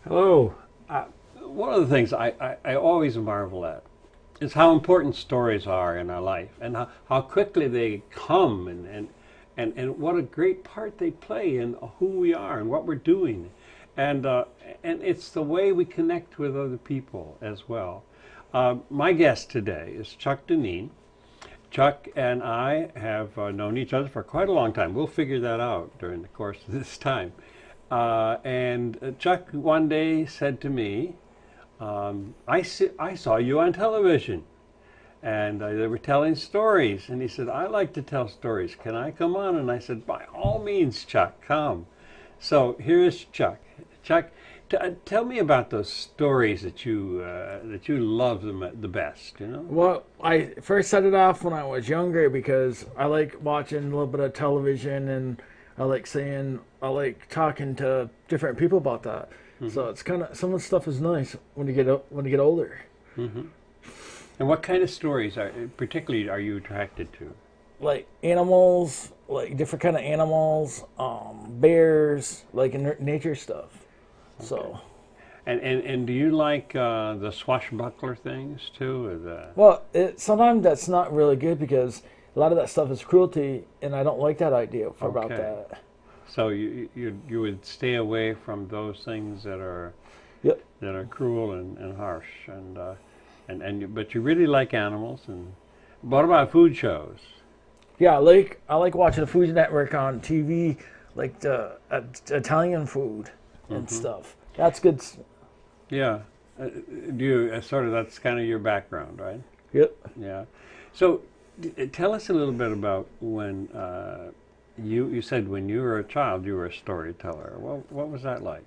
Hello. One of the things I always marvel at is how important stories are in our life, and how quickly they come, and what a great part they play in who we are and what we're doing. And it's the way we connect with other people as well. My guest today is Chuck Denis. Chuck and I have known each other for quite a long time. We'll figure that out during the course of this time. And Chuck one day said to me, I saw you on television, and they were telling stories, and he said, I like to tell stories. Can I come on? And I said, by all means, Chuck, come. So here's Chuck. Chuck, tell me about those stories that you love the best, you know? Well, I first set it off when I was younger because I like watching a little bit of television, and I like talking to different people about that. Mm-hmm. So it's kind of, some of the stuff is nice when you get older. Mm-hmm. And what kind of stories particularly are you attracted to? Like animals, like different kind of animals, bears, like nature stuff. Okay. So. And do you like the swashbuckler things too? Well, sometimes that's not really good because a lot of that stuff is cruelty, and I don't like that idea about that. So you would stay away from those things that are that are cruel and harsh, but you really like animals. And what about food shows? Yeah, I like watching the Food Network on TV, like the Italian food and stuff. That's good. Yeah, that's kind of your background, right? Yep. Yeah. So tell us a little bit about when you said when you were a child you were a storyteller. What was that like?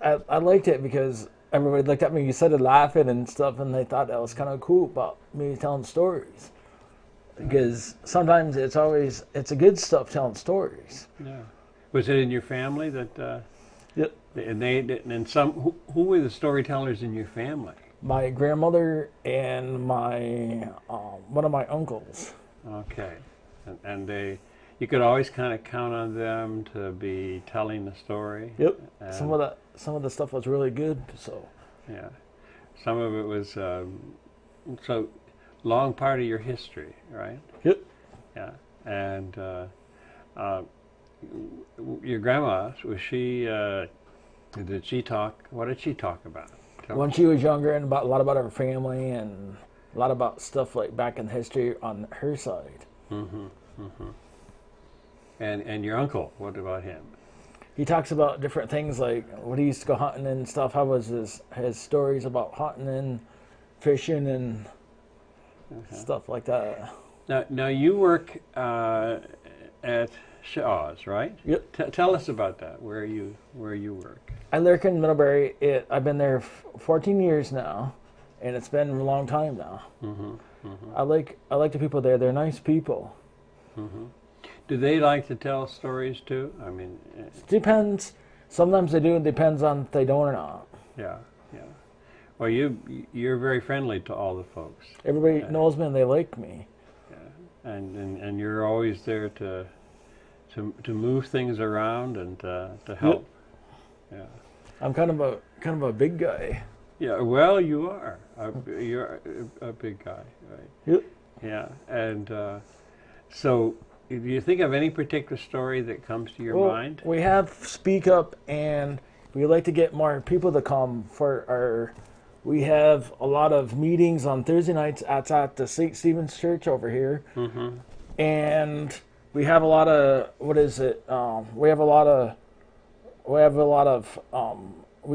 I liked it because everybody looked at me. You started laughing and stuff, and they thought that was kind of cool about me telling stories. Because sometimes it's a good stuff telling stories. Yeah. Was it in your family that? Yep. And who were the storytellers in your family? My grandmother and my one of my uncles. Okay, and you could always kind of count on them to be telling the story. Yep. Some of the stuff was really good. So. Yeah, some of it was so long part of your history, right? Yep. Yeah, and your grandma, was she? Did she talk? What did she talk about? When she was younger, and a lot about her family, and a lot about stuff like back in history on her side. Mm-hmm. Mm-hmm. And your uncle, what about him? He talks about different things like when he used to go hunting and stuff. How was his stories about hunting and fishing and stuff like that. Now you work at Shaw's, right? Yep. Tell us about that. Where you work? I work in Middlebury. I've been there 14 years now, and it's been a long time now. Mm-hmm. Mm-hmm. I like the people there. They're nice people. Mm-hmm. Do they like to tell stories too? I mean, depends. Sometimes they do. It depends on if they don't or not. Yeah, yeah. Well, you're very friendly to all the folks. Everybody knows me and they like me. Yeah, and you're always there to move things around and to help. Yep. Yeah. I'm kind of a big guy. Yeah. Well, you are. You're a big guy, right? Yep. Yeah. And so, do you think of any particular story that comes to your mind? We have Speak Up, and we like to get more people to come for our. We have a lot of meetings on Thursday nights at the St. Stephen's Church over here, and we have a lot of we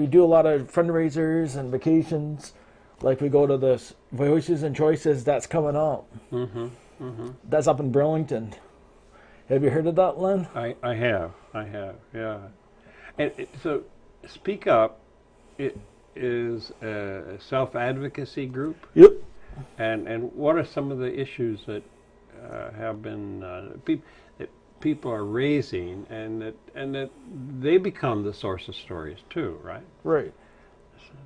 do a lot of fundraisers and vacations. Like we go to the Voices and Choices that's coming up. That's up in Burlington. Have you heard of that, Len? I have, yeah. And so, Speak Up, it is a self-advocacy group. Yep. And what are some of the issues that have been that people are raising, and that they become the source of stories too, right? Right.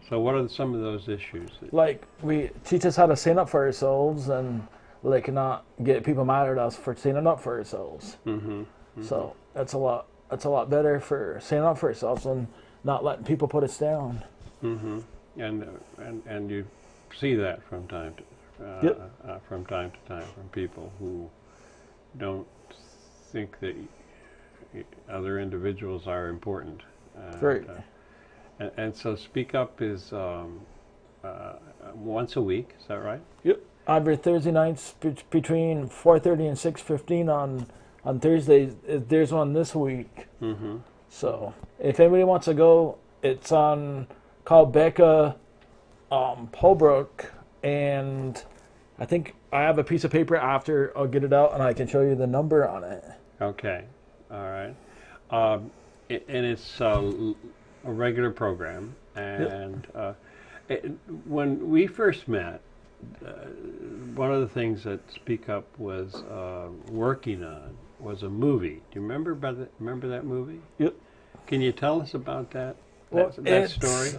So what are some of those issues? Like we teach us how to stand up for ourselves, and they cannot get people mad at us for standing up for ourselves. So that's a lot. That's a lot better for standing up for ourselves and not letting people put us down. And you see that from time to time from people who don't think that other individuals are important. Right. And so Speak Up is once a week, is that right? Yep. Every Thursday nights between 4:30 and 6:15 on Thursdays. There's one this week. So if anybody wants to go, it's on called Becca Polbrook, and I think I have a piece of paper after. I'll get it out and I can show you the number on it. Okay, all right. And it's a regular program. And when we first met, one of the things that Speak Up was working on was a movie. Do you remember that movie? Yep. Can you tell us about that? Well, that story?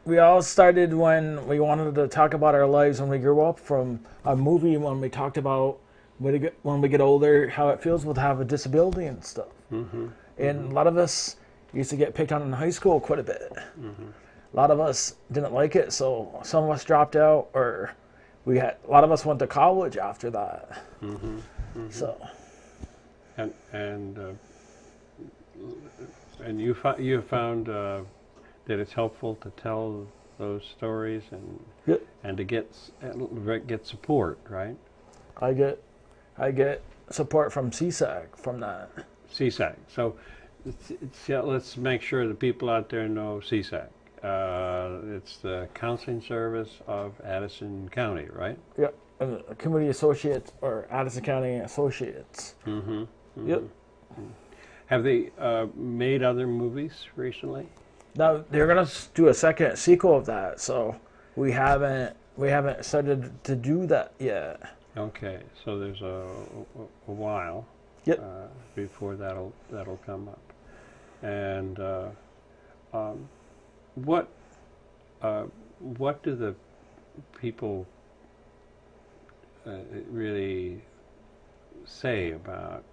We all started when we wanted to talk about our lives when we grew up, from a movie when we talked about when we get older, how it feels to have a disability and stuff. And a lot of us used to get picked on in high school quite a bit. A lot of us didn't like it, so some of us dropped out, or a lot of us went to college after that. So. And you found that it's helpful to tell those stories and to get support, right? I get support from CSAC from that. CSAC. So let's make sure the people out there know CSAC. It's the Counseling Service of Addison County, right? Yep. Community Associates or Addison County Associates. Yep. Have they made other movies recently? No, they're gonna do a second sequel of that, so we haven't started to do that yet. Okay, so there's a while before that'll come up. And what do the people really say about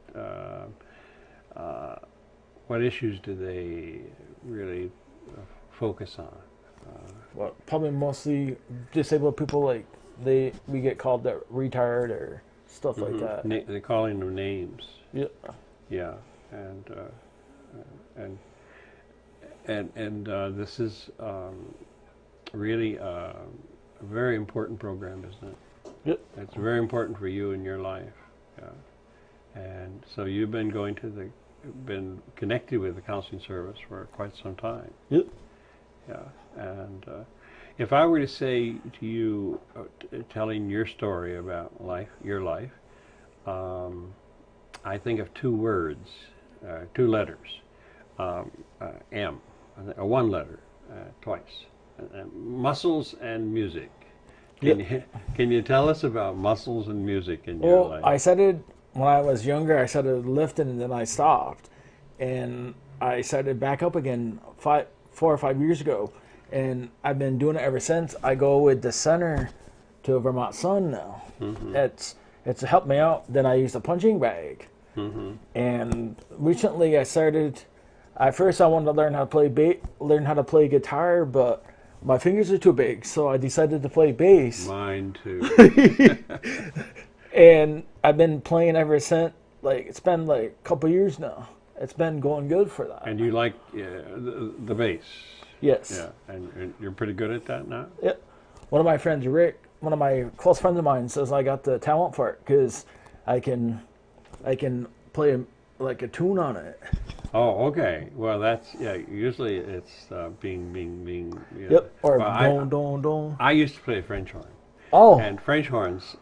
what issues do they really focus on? Well, probably mostly disabled people, like we get called that retard or stuff like that. They're calling them names. Yeah. Yeah, and this is really a very important program, isn't it? Yep. It's very important for you in your life. Yeah. And so you've been been connected with the counseling service for quite some time. Yep. Yeah. And if I were to say to you, telling your story about your life, I think of two words, two letters, M, one letter, twice, muscles and music. Can you tell us about muscles and music in your life? I started when I was younger. I started lifting and then I stopped, and I started back up again 4 or 5 years ago, and I've been doing it ever since. I go with the center to Vermont Sun now. It's helped me out. Then I use a punching bag, and recently I started. At first, I wanted to learn how to play guitar, but my fingers are too big, so I decided to play bass. Mine too. And I've been playing ever since. It's been a couple years now. It's been going good for that. And you like the bass? Yes. Yeah, and you're pretty good at that now? Yeah. One of my friends, Rick, one of my close friends of mine, says I got the talent for it because I can play a tune on it. Oh, okay. Well, that's usually it's being. Yep. Or don. I used to play French horn. Oh. And French horns,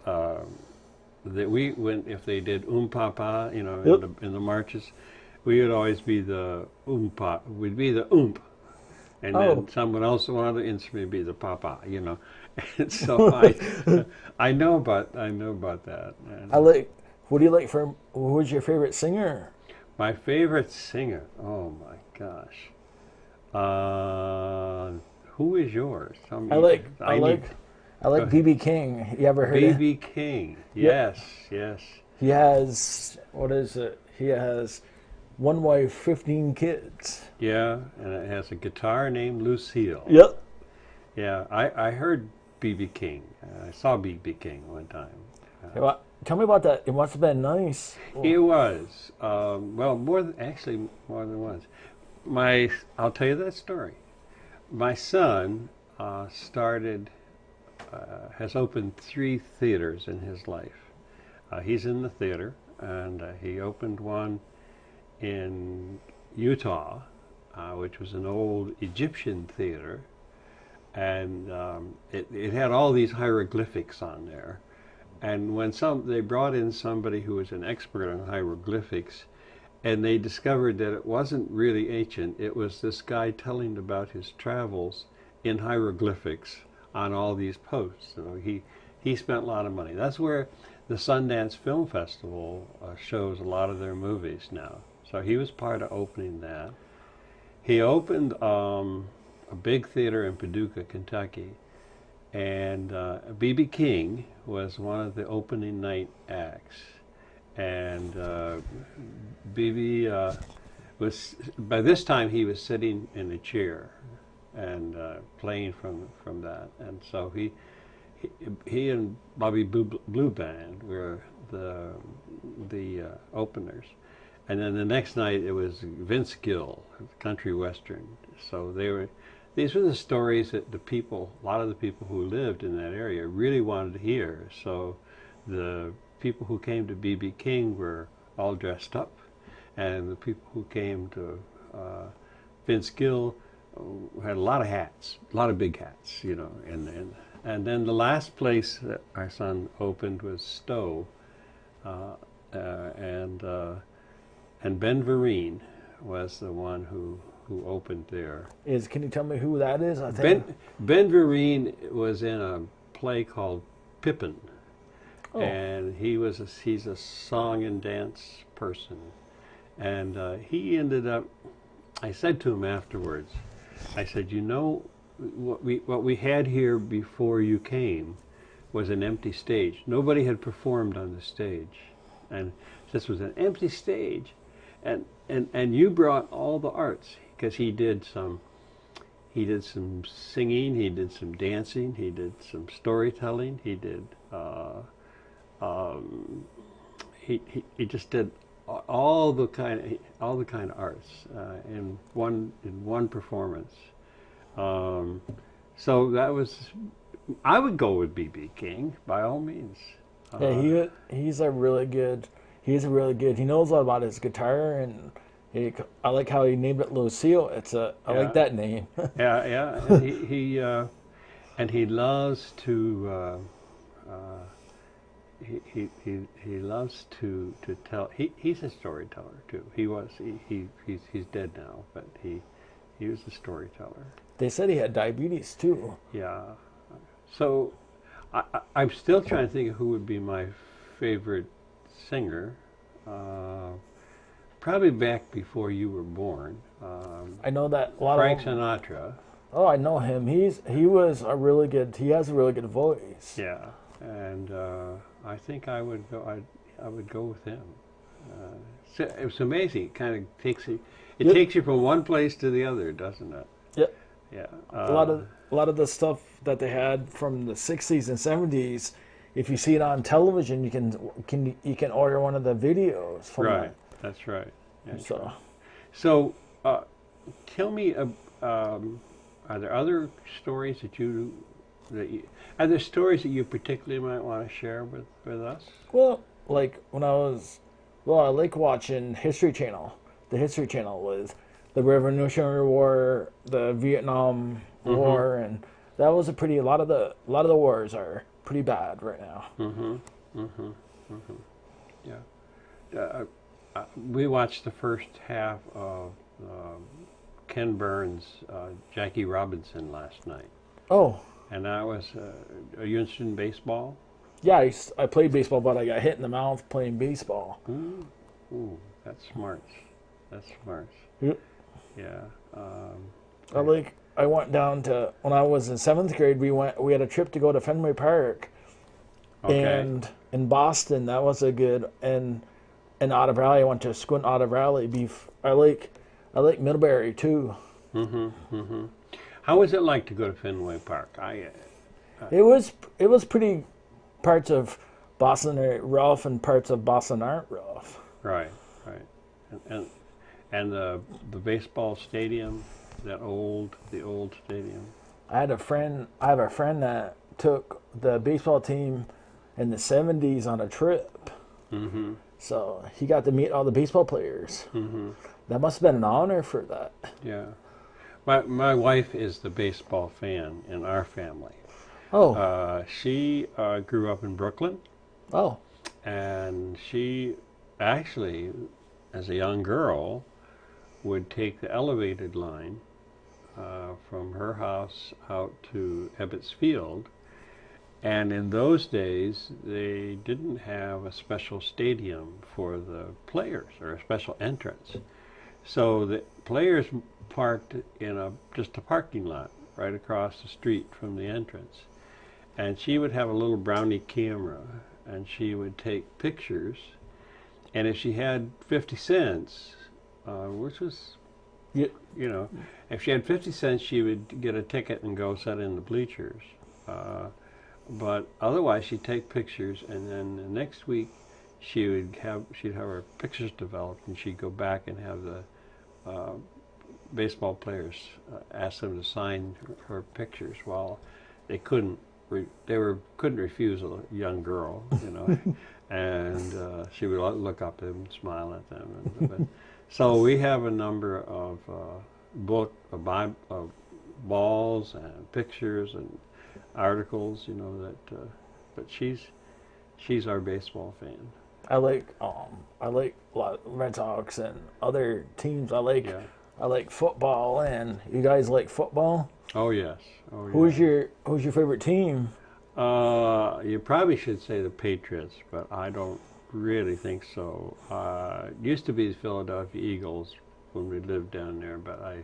if they did papa, in the marches, we would always be the pa. We'd be the and then someone else, one other instrument, would be the papa. And so I know about that. And What do you like for? Who's your favorite singer? My favorite singer? Oh my gosh. Who is yours? Tell me. I like B.B. King. You ever heard of? B.B. King. Yes, yes. He has, what is it? He has one wife, 15 kids. Yeah, and it has a guitar named Lucille. Yep. Yeah, I heard B.B. King. I saw B.B. King one time. Well, tell me about that. It must have been nice. It was. Well, more than once. I'll tell you that story. My son has opened 3 theaters in his life. He's in the theater, and he opened one in Utah, which was an old Egyptian theater, and it had all these hieroglyphics on there. And when they brought in somebody who was an expert on hieroglyphics, and they discovered that it wasn't really ancient, it was this guy telling about his travels in hieroglyphics on all these posts. So he spent a lot of money. That's where the Sundance Film Festival shows a lot of their movies now. So he was part of opening that. He opened a big theater in Paducah, Kentucky, and B.B. King was one of the opening night acts. And B.B. was, by this time he was sitting in a chair and playing from that. And so he and Bobby Blue Band were the openers. And then the next night it was Vince Gill, country western. So these were the stories that a lot of the people who lived in that area really wanted to hear. So the people who came to B.B. King were all dressed up, and the people who came to Vince Gill had a lot of hats, a lot of big hats, you know. And then the last place that our son opened was Stowe, and Ben Vereen was the one who opened there. Can you tell me who that is? I think Ben Vereen was in a play called Pippin. Oh. And he's a song and dance person. And he ended up, I said to him afterwards, I said, you know, what we had here before you came was an empty stage. Nobody had performed on the stage. And this was an empty stage. And you brought all the arts, because he did some singing, he did some dancing, he did some storytelling, he did he just did all the kind of arts in one performance. So that was, I would go with B.B. King by all means. Yeah, he's a really good. He knows a lot about his guitar, and I like how he named it Lucille. I like that name. yeah. And he loves to. He loves to tell. He's a storyteller too. He's dead now, but he was a storyteller. They said he had diabetes too. Yeah. So I'm still trying to think of who would be my favorite singer. Probably back before you were born. I know that a lot Frank Sinatra. Oh, I know him. He has a really good voice. Yeah, and I think I would go with him. So it was amazing. It kind of takes you from one place to the other, doesn't it? Yep. Yeah. A lot of the stuff that they had from the 60s and 70s, if you see it on television, you can order one of the videos from right. That's right. Yeah, so tell me, are there other stories are there stories that you particularly might want to share with us? Well, like I like watching History Channel. The History Channel was the Revolutionary War, the Vietnam War, and that was a lot of the wars are pretty bad right now. Yeah. We watched the first half of Ken Burns' Jackie Robinson last night. Oh. And that was, are you interested in baseball? Yeah, I played baseball, but I got hit in the mouth playing baseball. Ooh, that's smart. Yep. Yeah. I went down to when I was in 7th grade. We had a trip to go to Fenway Park, Okay. and in Boston that was a good. And in Otter Valley, I went to Squint Otter Valley. I like Middlebury too. How was it like to go to Fenway Park? It was pretty. Parts of Boston are rough, and parts of Boston aren't rough. Right. And the baseball stadium, the old stadium. I have a friend that took the baseball team in the 70s on a trip. Mm-hmm. So he got to meet all the baseball players. Mm-hmm. That must have been an honor for that. Yeah. My wife is the baseball fan in our family. Oh. She grew up in Brooklyn. Oh. And she actually, as a young girl, would take the elevated line from her house out to Ebbets Field. And in those days, they didn't have a special stadium for the players or a special entrance. So the players parked in just a parking lot right across the street from the entrance. And she would have a little brownie camera, and she would take pictures. And if she had 50 cents, which was, you know, if she had 50 cents, she would get a ticket and go sit in the bleachers. But otherwise, she'd take pictures, and then the next week, she'd have her pictures developed, and she'd go back and have the baseball players ask them to sign her pictures. Well, they couldn't refuse a young girl, you know, and she would look up at them and smile at them. So we have a number of balls and pictures and articles, you know, but she's our baseball fan. I like a lot of Red Sox and other teams. I like football, and you guys like football? Oh yes. Oh, who's your favorite team? You probably should say the Patriots, but I don't really think so. It used to be the Philadelphia Eagles when we lived down there, but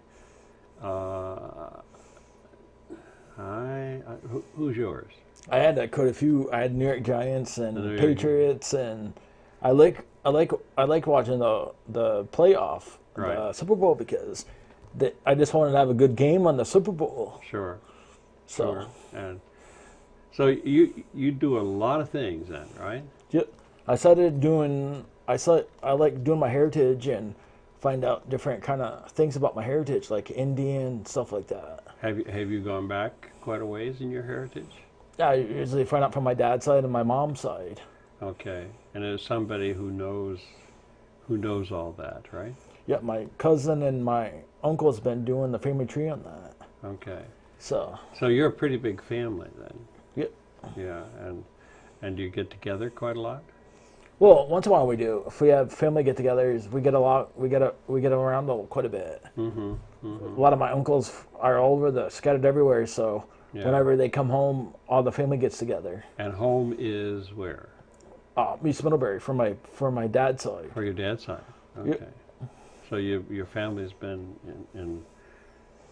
who's yours? I had quite a few. I had New York Giants and Patriots, and I like watching the playoff, right. The Super Bowl, because I just wanted to have a good game on the Super Bowl. Sure. So. Sure. And so you do a lot of things then, right? Yep. I like doing my heritage and find out different kind of things about my heritage, like Indian stuff like that. Have you gone back quite a ways in your heritage? Yeah, I usually find out from my dad's side and my mom's side. Okay, and there's somebody who knows all that, right? Yeah, my cousin and my uncle's been doing the family tree on that. Okay. So you're a pretty big family then. Yep. Yeah, and do you get together quite a lot? Well, once in a while we do. If we have family get-togethers, we get around quite a bit. Mm-hmm. Mm-hmm. A lot of my uncles are scattered everywhere, so whenever they come home, all the family gets together. And home is where? East Middlebury for my dad's side. For your dad's side. Okay. Yep. So your family's been in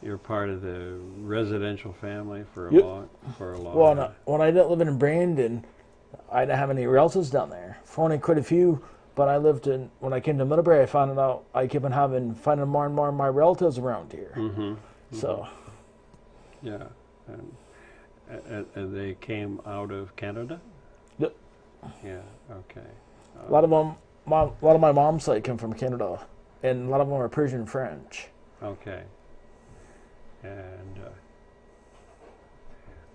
you're part of the residential family for a long time. When I didn't live in Brandon, I didn't have any relatives down there. Only quite a few, but when I came to Middlebury, I kept on finding more and more of my relatives around here. Mm-hmm. Mm-hmm. So. Yeah, and they came out of Canada? Yep. Yeah. Okay. A lot of my mom's side come from Canada, and a lot of them are Persian French. Okay. And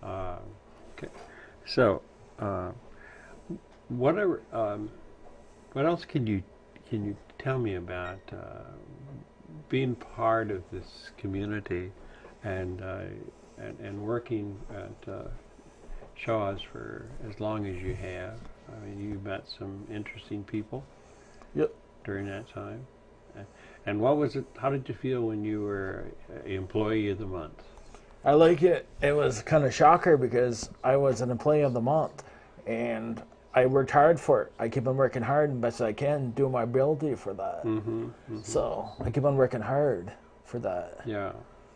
okay. So, what else can you tell me about being part of this community and working at Shaw's for as long as you have? I mean, you met some interesting people. Yep. During that time. And what was it? How did you feel when you were Employee of the Month? I like it. It was kind of shocker because I was an Employee of the Month, and I worked hard for it. I keep on working hard and best I can, do my ability for that. Mm-hmm, mm-hmm. So I keep on working hard for that. Yeah,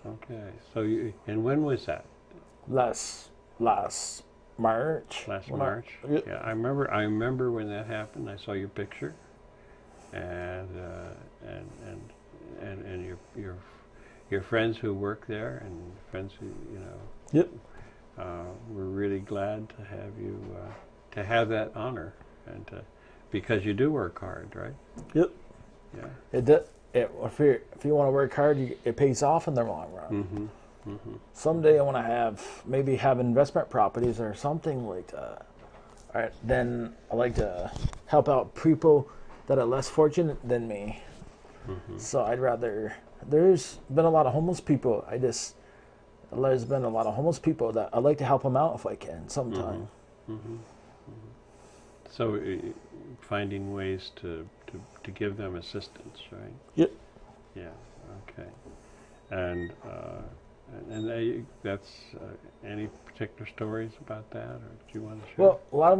Okay. So and when was that? Last March. Last when March. Yep. Yeah, I remember. I remember when that happened. I saw your picture, and your friends who work there and friends who Yep. we're really glad to have you to have that honor and because you do work hard, right? Yep. Yeah. If you want to work hard, it pays off in the long run. Mm-hmm. Mm-hmm. Someday I want to maybe have investment properties or something like that. All right, then I like to help out people that are less fortunate than me. Mm-hmm. So I'd rather. There's been a lot of homeless people. There's been a lot of homeless people that I'd like to help them out if I can sometime. Mm-hmm. Mm-hmm. So finding ways to give them assistance, right? Yep. Yeah. Okay. And that's any particular stories about that, or do you want to share? Well, a lot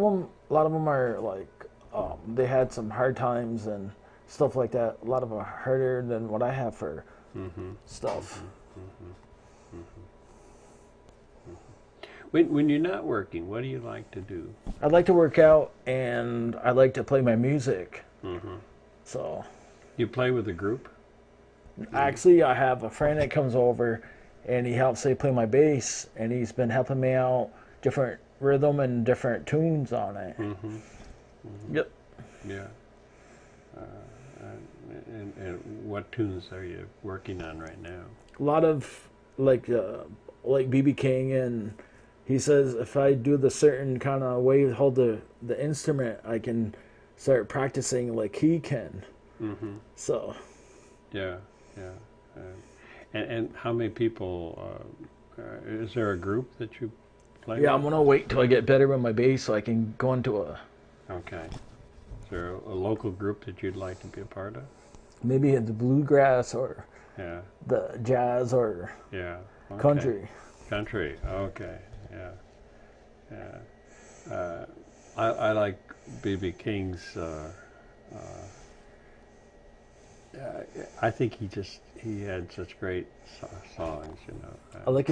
of them are like they had some hard times and stuff like that. A lot of them are harder than what I have for stuff. When you're not working, what do you like to do? I'd like to work out and I like to play my music. Mm-hmm. So You play with a group? actually, I have a friend that comes over and he helps me play my bass, and he's been helping me out different rhythm and different tunes on it. Mm-hmm. Mm-hmm. Yep. Yeah. And what tunes are you working on right now? A lot of like BB King, and he says if I do the certain kind of way to hold the instrument, I can start practicing like he can. Mm-hmm. So. Yeah, yeah. And how many people, is there a group that you play with? Yeah, I'm going to wait till I get better with my bass so I can go into Okay. Is there a local group that you'd like to be a part of? maybe the bluegrass or Yeah, the jazz or yeah. Okay. country. Country, okay, yeah. Yeah. I like B.B. King's, I think he had such great songs, you know. I like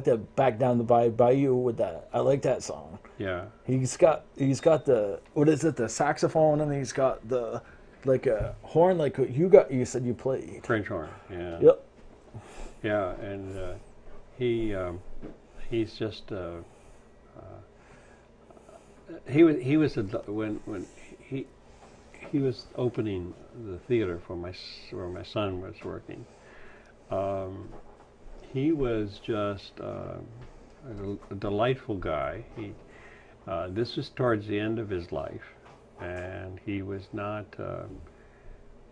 that Back Down the Bayou with that. I like that song. Yeah. He's got the, what is it, the saxophone, and he's got the like a horn like you said you played. French horn, yeah. Yep. Yeah, and he's just he was when he was opening the theater for where my son was working. He was just a delightful guy. This was towards the end of his life, and he was not.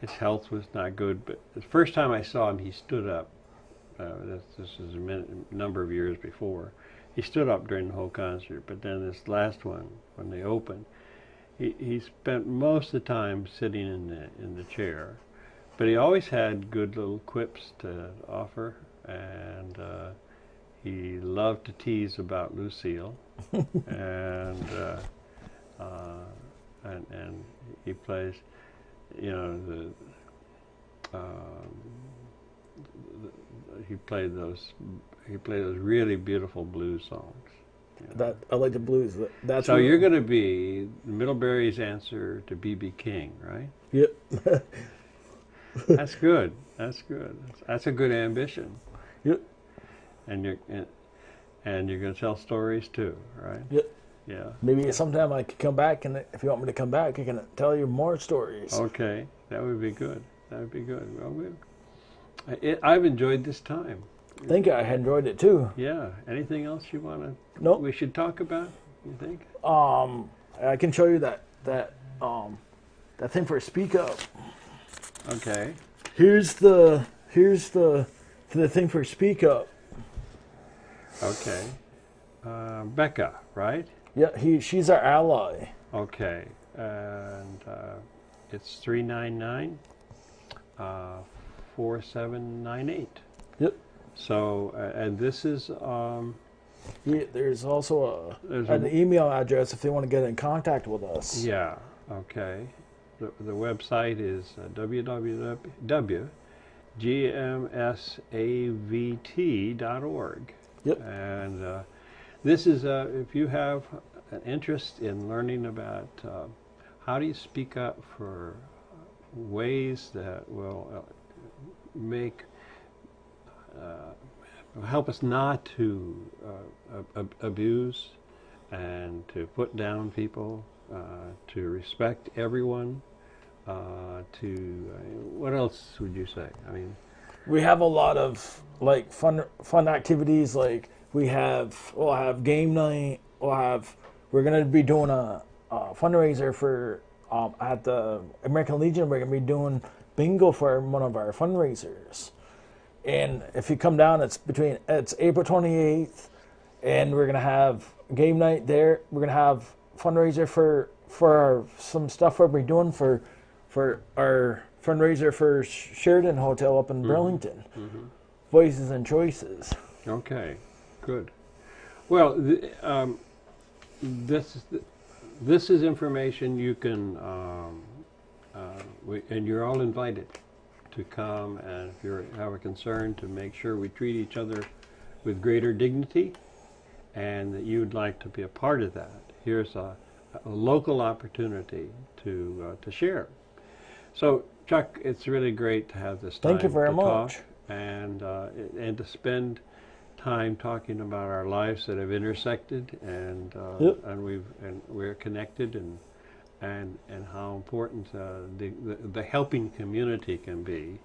His health was not good. But the first time I saw him, he stood up. This was a number of years before. He stood up during the whole concert. But then this last one, when they opened, he spent most of the time sitting in the chair. But he always had good little quips to offer, and he loved to tease about Lucille, and he plays, you know, he played those really beautiful blues songs. You know. That I like the blues. That's So you're going to be Middlebury's answer to B.B. King, right? Yep. That's good. That's good. That's a good ambition. Yep. And you're going to tell stories too, right? Yep. Yeah. Maybe sometime I could come back, and if you want me to come back, I can tell you more stories. Okay, that would be good. That would be good. Well, I've enjoyed this time. I think I enjoyed it too. Yeah. Anything else you want to? Nope. We should talk about. You think? I can show you that thing for Speak Up. Okay. Here's the thing for Speak Up. Okay. Becca, right? Yeah, she's our ally. Okay. And it's 399 4798. Yep. So, and this is Yeah, there's also an email address if they want to get in contact with us. Yeah. Okay. The website is www gmsavt.org. Yep. And this is, if you have an interest in learning about how do you speak up for ways that will make, help us not to abuse and to put down people, to respect everyone, what else would you say? I mean, We have a lot of like fun activities. Like we'll have game night. We're gonna be doing a fundraiser for at the American Legion. We're gonna be doing bingo for one of our fundraisers. And if you come down, it's April 28th, and we're gonna have game night there. We're gonna have fundraiser for some stuff we'll be doing for our fundraiser for Sheridan Hotel up in Burlington. mm-hmm. Voices and Choices. Okay, good. Well, this is information you can, and you're all invited to come, and if you have a concern, to make sure we treat each other with greater dignity, and that you'd like to be a part of that. Here's a local opportunity to share. So, Chuck, it's really great to have this time. Thank you very to much. talk and to spend time talking about our lives that have intersected, and Yep. and we're connected, and how important the helping community can be,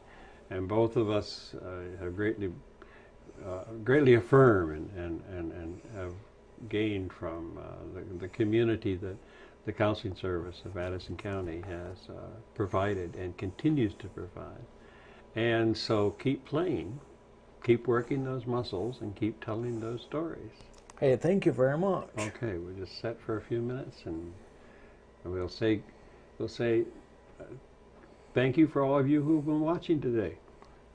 and both of us have greatly affirm and have gained from the community that the counseling service of Addison County has provided and continues to provide. And so keep playing, keep working those muscles, and keep telling those stories. Hey, thank you very much. Okay, we'll just set for a few minutes, and we'll say thank you for all of you who've been watching today.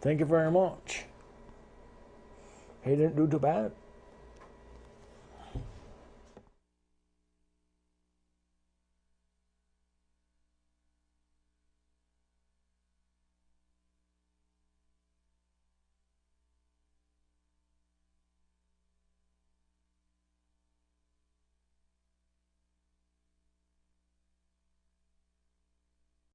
Thank you very much. He didn't do too bad.